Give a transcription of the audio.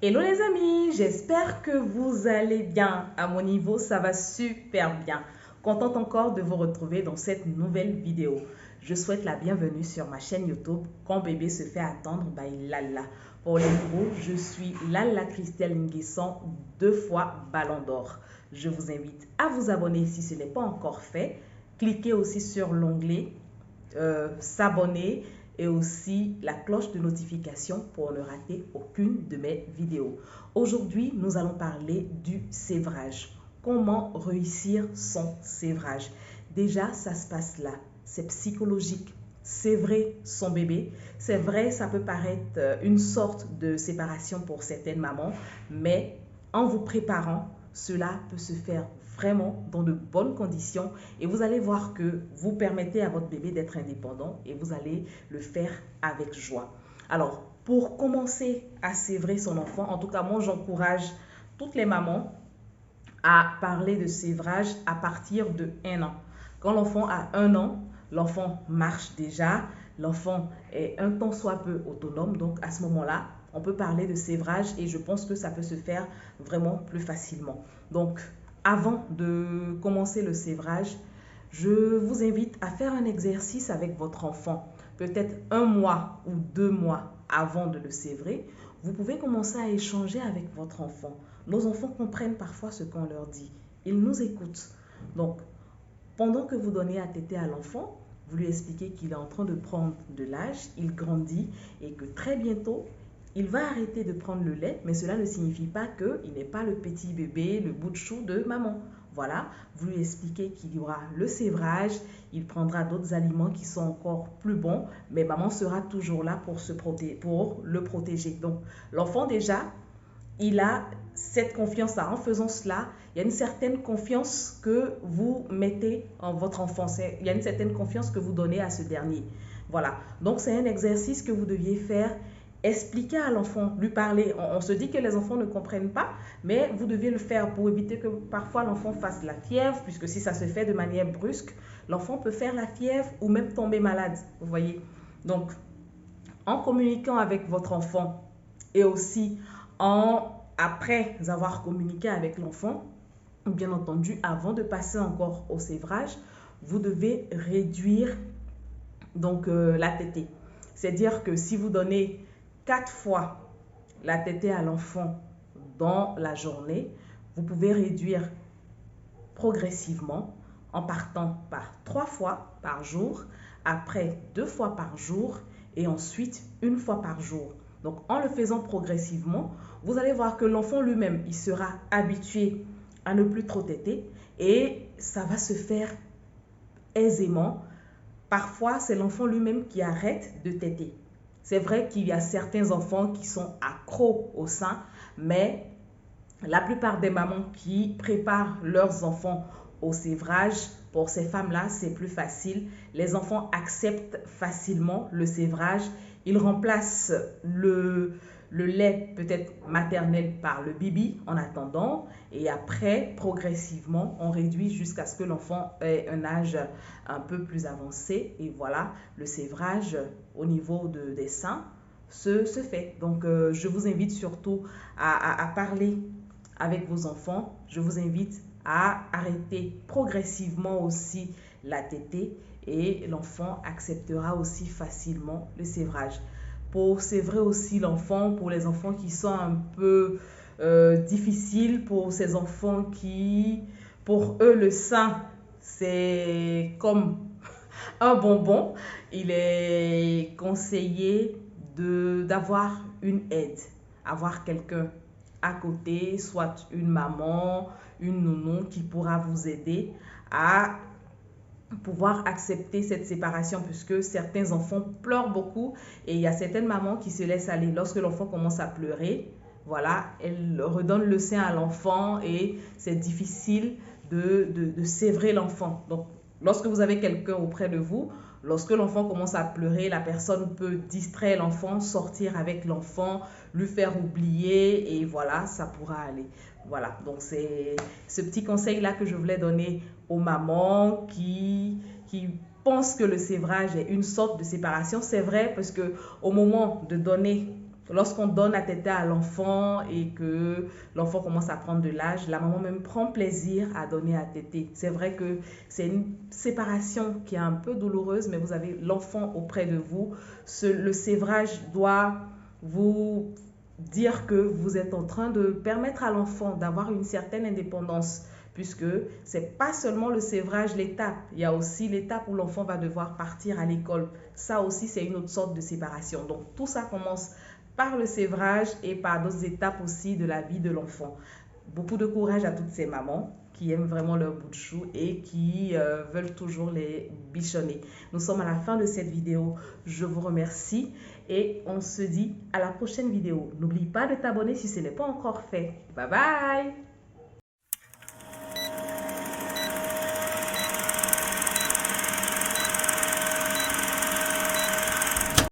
Hello les amis, j'espère que vous allez bien. À mon niveau, ça va super bien. Contente encore de vous retrouver dans cette nouvelle vidéo. Je souhaite la bienvenue sur ma chaîne YouTube. Quand bébé se fait attendre, by Lala. Pour les gros, je suis Lala Christelle Nguesson, 2 fois Ballon d'Or. Je vous invite à vous abonner si ce n'est pas encore fait. Cliquez aussi sur l'onglet s'abonner et aussi la cloche de notification pour ne rater aucune de mes vidéos. Aujourd'hui, nous allons parler du sévrage. Comment réussir son sévrage? Déjà, ça se passe là. C'est psychologique. Sévrer son bébé, c'est vrai, ça peut paraître une sorte de séparation pour certaines mamans, mais en vous préparant, cela peut se faire vraiment dans de bonnes conditions et vous allez voir que vous permettez à votre bébé d'être indépendant et vous allez le faire avec joie. Alors, pour commencer à sévrer son enfant, en tout cas, moi, j'encourage toutes les mamans à parler de sévrage à partir de 1 an. Quand l'enfant a 1 an, l'enfant marche déjà, l'enfant est un tant soit peu autonome, donc à ce moment-là, on peut parler de sévrage et je pense que ça peut se faire vraiment plus facilement. Donc, avant de commencer le sévrage, je vous invite à faire un exercice avec votre enfant. Peut-être 1 mois ou 2 mois avant de le sévrer, vous pouvez commencer à échanger avec votre enfant. Nos enfants comprennent parfois ce qu'on leur dit. Ils nous écoutent. Donc, pendant que vous donnez à téter à l'enfant, vous lui expliquez qu'il est en train de prendre de l'âge, il grandit et que très bientôt, il va arrêter de prendre le lait, mais cela ne signifie pas qu'il n'est pas le petit bébé, le bout de chou de maman. Voilà, vous lui expliquez qu'il y aura le sévrage, il prendra d'autres aliments qui sont encore plus bons, mais maman sera toujours là pour le protéger. Donc, l'enfant déjà, il a cette confiance-là. En faisant cela, il y a une certaine confiance que vous mettez en votre enfant. Il y a une certaine confiance que vous donnez à ce dernier. Voilà. Donc, c'est un exercice que vous deviez faire. Expliquer à l'enfant, lui parler. On se dit que les enfants ne comprennent pas, mais vous deviez le faire pour éviter que parfois l'enfant fasse la fièvre, puisque si ça se fait de manière brusque, l'enfant peut faire la fièvre ou même tomber malade. Vous voyez. Donc, en communiquant avec votre enfant et aussi après avoir communiqué avec l'enfant, bien entendu, avant de passer encore au sévrage, vous devez réduire donc la tétée. C'est-à-dire que si vous donnez 4 fois la tétée à l'enfant dans la journée, vous pouvez réduire progressivement en partant par 3 fois par jour, après 2 fois par jour et ensuite 1 fois par jour. Donc, en le faisant progressivement, vous allez voir que l'enfant lui-même, il sera habitué à ne plus trop téter et ça va se faire aisément. Parfois, c'est l'enfant lui-même qui arrête de téter. C'est vrai qu'il y a certains enfants qui sont accros au sein, mais la plupart des mamans qui préparent leurs enfants au sévrage, pour ces femmes-là, c'est plus facile. Les enfants acceptent facilement le sévrage. Ils remplacent le lait peut-être maternel par le bibi en attendant. Et après, progressivement, on réduit jusqu'à ce que l'enfant ait un âge un peu plus avancé. Et voilà, le sévrage au niveau des seins se fait. Donc, je vous invite surtout à parler avec vos enfants. Je vous invite à arrêter progressivement aussi la tétée et l'enfant acceptera aussi facilement le sévrage. Pour sévrer aussi l'enfant, pour les enfants qui sont un peu difficiles, pour ces enfants qui, pour eux, le sein, c'est comme un bonbon, il est conseillé d'avoir une aide, avoir quelqu'un à côté, soit une maman, une nounou qui pourra vous aider à pouvoir accepter cette séparation puisque certains enfants pleurent beaucoup et il y a certaines mamans qui se laissent aller. Lorsque l'enfant commence à pleurer, voilà, elle redonne le sein à l'enfant et c'est difficile de sévrer l'enfant. Donc, lorsque vous avez quelqu'un auprès de vous, lorsque l'enfant commence à pleurer, la personne peut distraire l'enfant, sortir avec l'enfant, lui faire oublier et voilà, ça pourra aller. Voilà, donc c'est ce petit conseil-là que je voulais donner aux mamans qui pensent que le sévrage est une sorte de séparation. C'est vrai parce que au moment de donner lorsqu'on donne à téter à l'enfant et que l'enfant commence à prendre de l'âge, la maman même prend plaisir à donner à téter. C'est vrai que c'est une séparation qui est un peu douloureuse, mais vous avez l'enfant auprès de vous. Le sévrage doit vous dire que vous êtes en train de permettre à l'enfant d'avoir une certaine indépendance, puisque c'est pas seulement le sévrage l'étape, il y a aussi l'étape où l'enfant va devoir partir à l'école. Ça aussi, c'est une autre sorte de séparation. Donc tout ça commence par le sévrage et par d'autres étapes aussi de la vie de l'enfant. Beaucoup de courage à toutes ces mamans qui aiment vraiment leur bout de chou et qui veulent toujours les bichonner. Nous sommes à la fin de cette vidéo. Je vous remercie et on se dit à la prochaine vidéo. N'oublie pas de t'abonner si ce n'est pas encore fait. Bye bye!